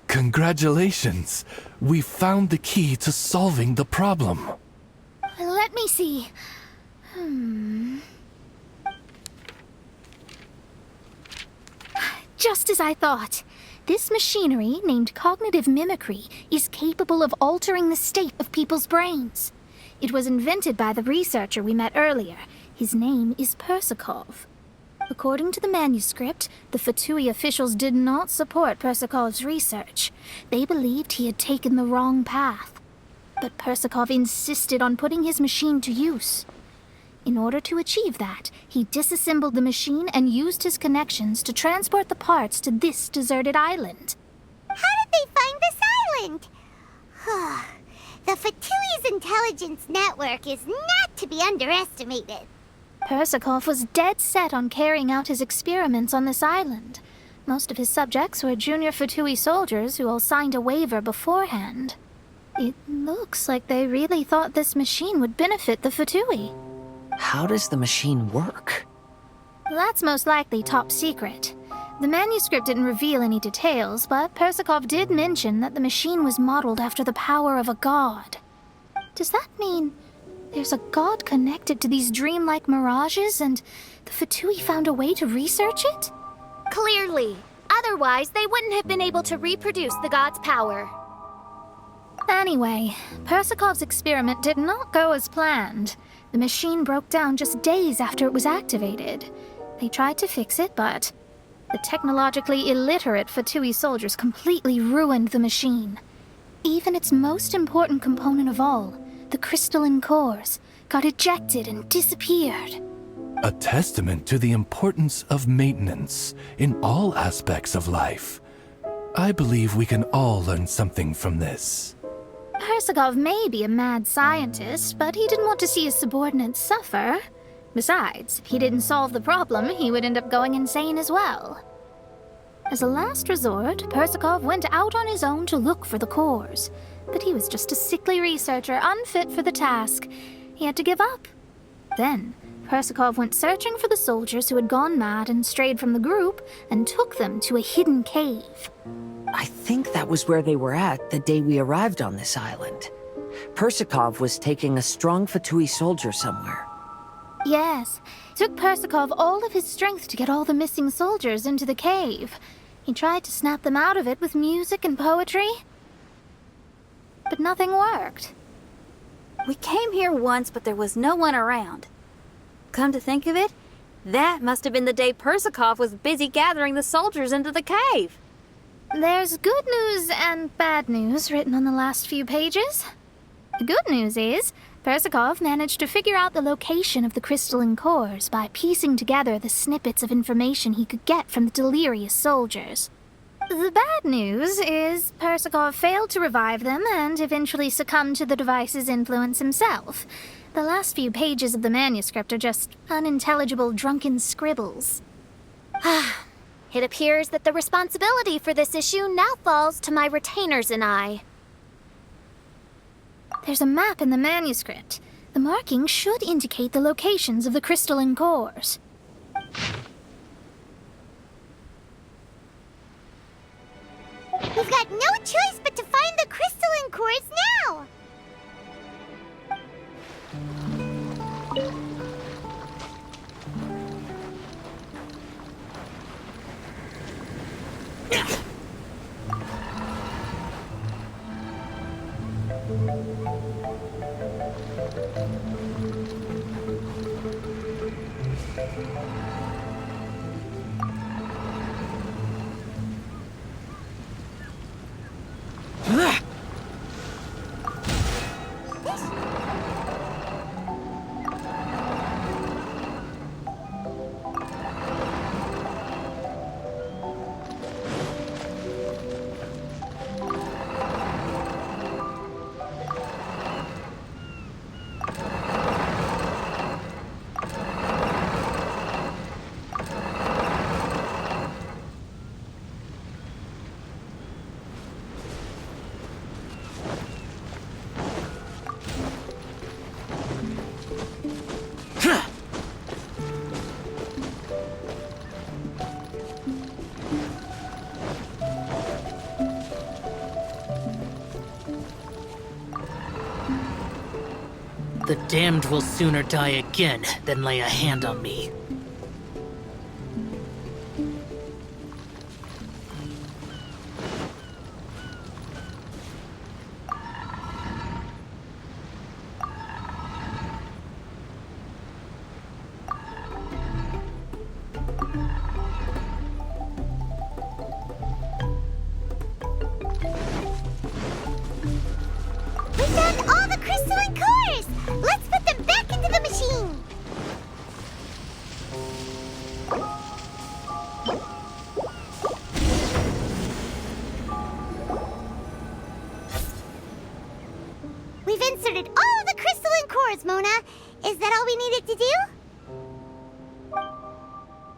Congratulations! We found the key to solving the problem. Let me see. Just as I thought. This machinery, named cognitive mimicry, is capable of altering the state of people's brains. It was invented by the researcher we met earlier. His name is Persikov. According to the manuscript, the Fatui officials did not support Persikov's research. They believed he had taken the wrong path. But Persikov insisted on putting his machine to use. In order to achieve that, he disassembled the machine and used his connections to transport the parts to this deserted island. How did they find this island? The Fatui's intelligence network is not to be underestimated. Persikov was dead set on carrying out his experiments on this island. Most of his subjects were junior Fatui soldiers who all signed a waiver beforehand. It looks like they really thought this machine would benefit the Fatui. How does the machine work? That's most likely top secret. The manuscript didn't reveal any details, but Persikov did mention that the machine was modeled after the power of a god. Does that mean there's a god connected to these dreamlike mirages, and the Fatui found a way to research it? Clearly. Otherwise, they wouldn't have been able to reproduce the god's power. Anyway, Persikov's experiment did not go as planned. The machine broke down just days after it was activated. They tried to fix it, but the technologically illiterate Fatui soldiers completely ruined the machine. Even its most important component of all, the crystalline cores, got ejected and disappeared. A testament to the importance of maintenance in all aspects of life. I believe we can all learn something from this. Persikov may be a mad scientist, but he didn't want to see his subordinates suffer. Besides, if he didn't solve the problem, he would end up going insane as well. As a last resort, Persikov went out on his own to look for the cores. But he was just a sickly researcher, unfit for the task. He had to give up. Then, Persikov went searching for the soldiers who had gone mad and strayed from the group, and took them to a hidden cave. I think that was where they were at the day we arrived on this island. Persikov was taking a strong Fatui soldier somewhere. Yes, it took Persikov all of his strength to get all the missing soldiers into the cave. He tried to snap them out of it with music and poetry, but nothing worked. We came here once, but there was no one around. Come to think of it, that must have been the day Persikov was busy gathering the soldiers into the cave. There's good news and bad news written on the last few pages. The good news is, Persikov managed to figure out the location of the crystalline cores by piecing together the snippets of information he could get from the delirious soldiers. The bad news is Persikov failed to revive them and eventually succumbed to the device's influence himself. The last few pages of the manuscript are just unintelligible drunken scribbles. It appears that the responsibility for this issue now falls to my retainers and I. There's a map in the manuscript. The markings should indicate the locations of the crystalline cores. We've got no choice but to find the crystalline cores now! The damned will sooner die again than lay a hand on me. We found all the crystalline cores! Let's put them back into the machine! We've inserted all of the crystalline cores, Mona. Is that all we needed to do?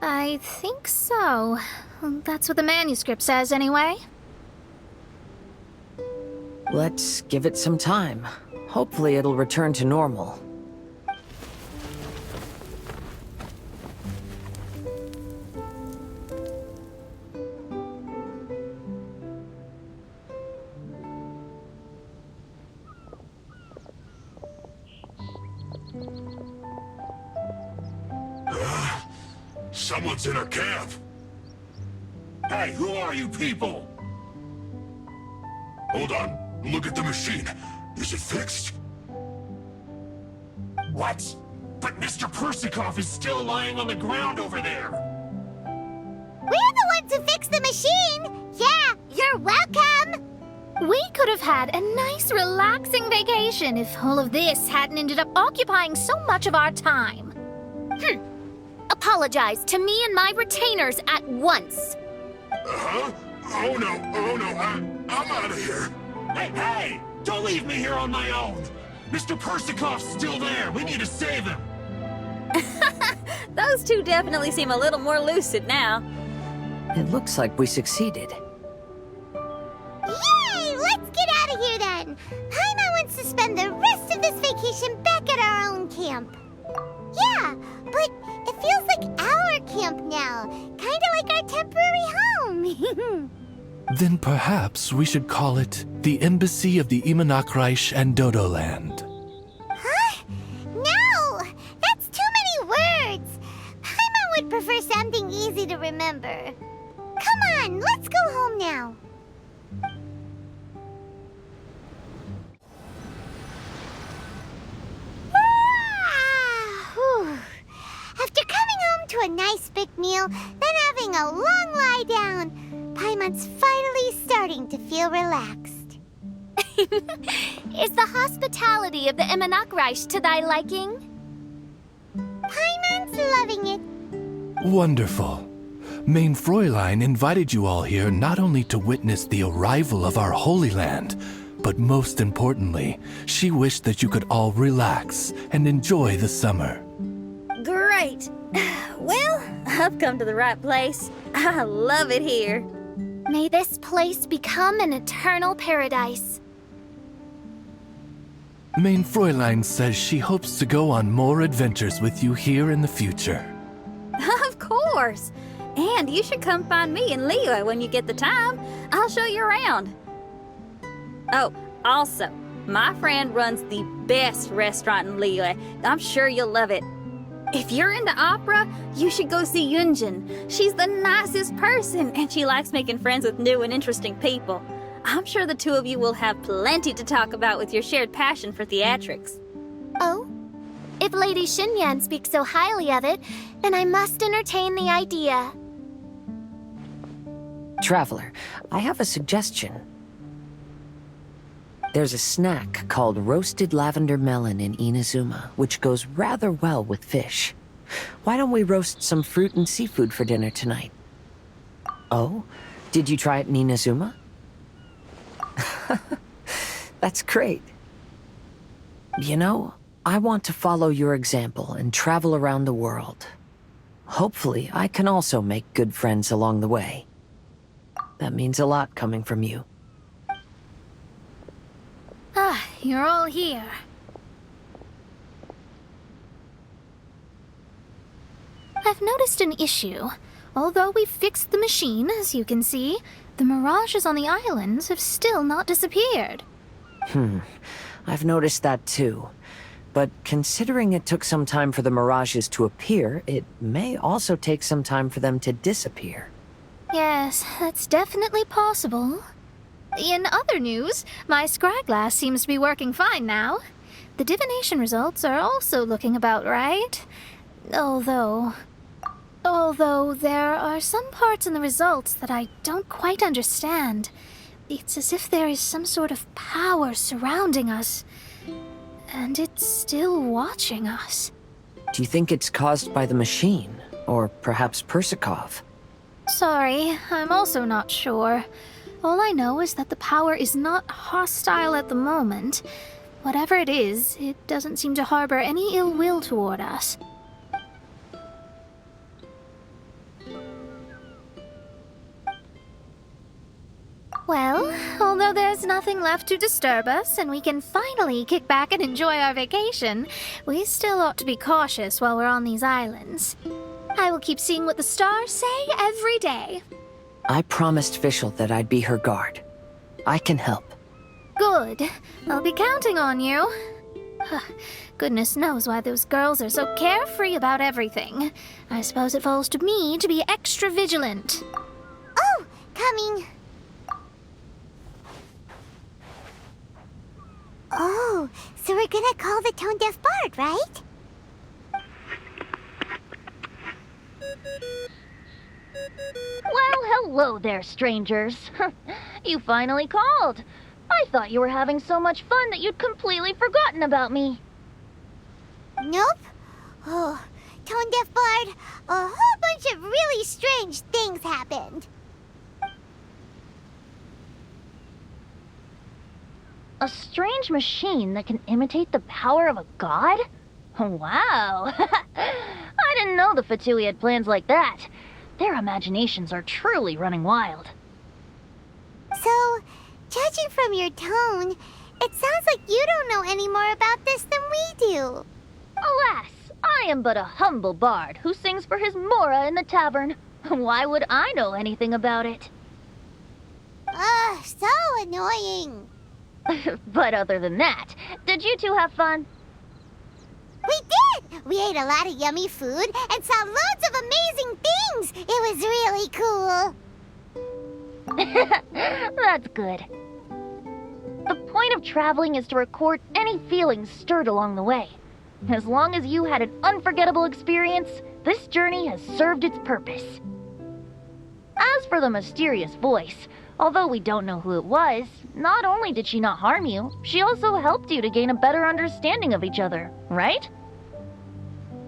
I think so. That's what the manuscript says, anyway. Let's give it some time. Hopefully it'll return to normal. Someone's in our camp. Hey, who are you people? Hold on. Look at the machine. Is it fixed? What? But Mr. Persikov is still lying on the ground over there. We're the ones who fixed the machine! Yeah, you're welcome! We could have had a nice, relaxing vacation if all of this hadn't ended up occupying so much of our time. Apologize to me and my retainers at once. Uh-huh? Oh no, I'm out of here. Hey! Don't leave me here on my own! Mr. Persikov's still there! We need to save him! Those two definitely seem a little more lucid now. It looks like we succeeded. Yay! Let's get out of here then! Paimon wants to spend the rest of this vacation back at our own camp. Yeah, but it feels like our camp now. Kinda like our temporary home. Then perhaps we should call it the Embassy of the Imanakreich and Dodoland. Huh? No! That's too many words! Paimon would prefer something easy to remember. Come on, let's go home now. Whew. After coming home to a nice big meal, then having a long lie down, Paimon's finally starting to feel relaxed. Is the hospitality of the Imanakreich to thy liking? Paimon's loving it. Wonderful. Main Fräulein invited you all here not only to witness the arrival of our Holy Land, but most importantly, she wished that you could all relax and enjoy the summer. Great. Well, I've come to the right place. I love it here. May this place become an eternal paradise. Main Fräulein says she hopes to go on more adventures with you here in the future. Of course. And you should come find me and Leah when you get the time. I'll show you around. Oh, also, my friend runs the best restaurant in Liyue. I'm sure you'll love it. If you're into opera, you should go see Yunjin. She's the nicest person, and she likes making friends with new and interesting people. I'm sure the two of you will have plenty to talk about with your shared passion for theatrics. Oh? If Lady Xinyan speaks so highly of it, then I must entertain the idea. Traveler, I have a suggestion. There's a snack called roasted lavender melon in Inazuma, which goes rather well with fish. Why don't we roast some fruit and seafood for dinner tonight? Oh? Did you try it in Inazuma? That's great. You know, I want to follow your example and travel around the world. Hopefully, I can also make good friends along the way. That means a lot coming from you. Ah, you're all here. I've noticed an issue. Although we've fixed the machine, as you can see, the mirages on the islands have still not disappeared. I've noticed that too. but considering it took some time for the mirages to appear, it may also take some time for them to disappear. Yes, that's definitely possible. In other news, my scryglass seems to be working fine now. The divination results are also looking about right. Although there are some parts in the results that I don't quite understand. It's as if there is some sort of power surrounding us, and it's still watching us. Do you think it's caused by the machine, or perhaps Persikov? Sorry, I'm also not sure. All I know is that the power is not hostile at the moment. Whatever it is, it doesn't seem to harbor any ill will toward us. Well, although there's nothing left to disturb us and we can finally kick back and enjoy our vacation, we still ought to be cautious while we're on these islands. I will keep seeing what the stars say every day. I promised Fischl that I'd be her guard. I can help. Good. I'll be counting on you. Goodness knows why those girls are so carefree about everything. I suppose it falls to me to be extra vigilant. Oh, coming. Oh, so we're gonna call the Tone Deaf Bard, right? Well, hello there, strangers. You finally called. I thought you were having so much fun that you'd completely forgotten about me. Nope. Oh, Tone Deaf Bard, a whole bunch of really strange things happened. A strange machine that can imitate the power of a god? Wow. I didn't know the Fatui had plans like that. Their imaginations are truly running wild. So, judging from your tone, it sounds like you don't know any more about this than we do. Alas, I am but a humble bard who sings for his Mora in the tavern. Why would I know anything about it? Ugh, so annoying. But other than that, did you two have fun? We did! We ate a lot of yummy food and saw loads of amazing things! It was really cool! That's good. The point of traveling is to record any feelings stirred along the way. As long as you had an unforgettable experience, this journey has served its purpose. As for the mysterious voice, although we don't know who it was, not only did she not harm you, she also helped you to gain a better understanding of each other, right?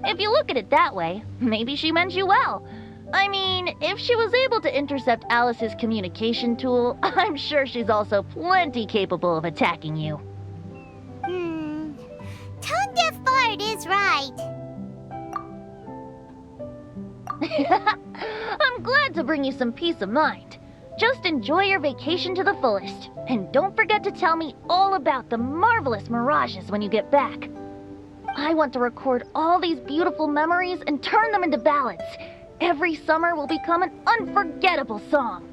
If you look at it that way, maybe she meant you well. I mean, if she was able to intercept Alice's communication tool, I'm sure she's also plenty capable of attacking you. Tone Deaf Bard is right. I'm glad to bring you some peace of mind. Just enjoy your vacation to the fullest, and don't forget to tell me all about the marvelous mirages when you get back. I want to record all these beautiful memories and turn them into ballads. Every summer will become an unforgettable song.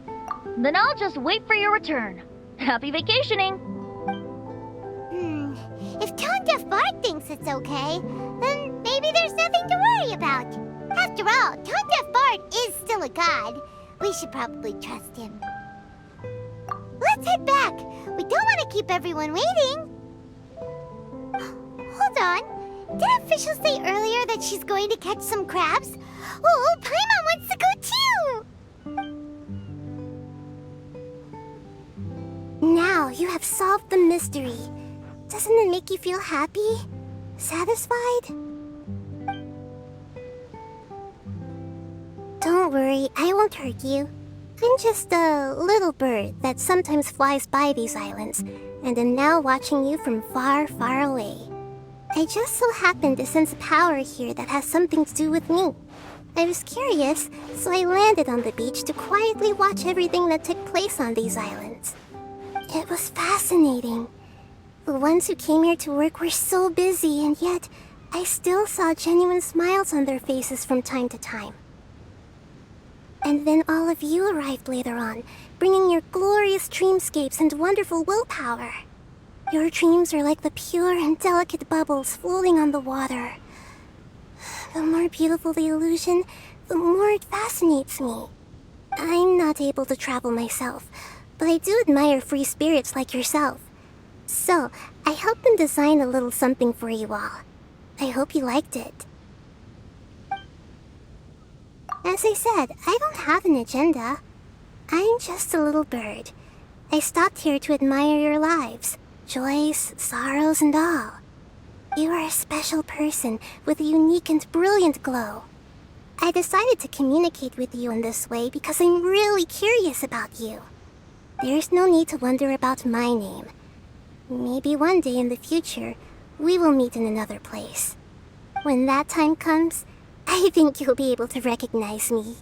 Then I'll just wait for your return. Happy vacationing! If Tone Deaf Bard thinks it's okay, then maybe there's nothing to worry about. After all, Tone Deaf Bard is still a god. We should probably trust him. Let's head back. We don't want to keep everyone waiting. Hold on. Didn't Fischl say earlier that she's going to catch some crabs? Oh, Paimon wants to go too! Now you have solved the mystery. Doesn't it make you feel happy? Satisfied? Don't worry, I won't hurt you. I'm just a little bird that sometimes flies by these islands, and am now watching you from far, far away. I just so happened to sense a power here that has something to do with me. I was curious, so I landed on the beach to quietly watch everything that took place on these islands. It was fascinating. The ones who came here to work were so busy, and yet I still saw genuine smiles on their faces from time to time. And then all of you arrived later on, bringing your glorious dreamscapes and wonderful willpower. Your dreams are like the pure and delicate bubbles floating on the water. The more beautiful the illusion, the more it fascinates me. I'm not able to travel myself, but I do admire free spirits like yourself. So, I helped them design a little something for you all. I hope you liked it. As I said, I don't have an agenda. I'm just a little bird. I stopped here to admire your lives, joys, sorrows, and all. You are a special person with a unique and brilliant glow. I decided to communicate with you in this way because I'm really curious about you. There's no need to wonder about my name. Maybe one day in the future, we will meet in another place. When that time comes, I think you'll be able to recognize me.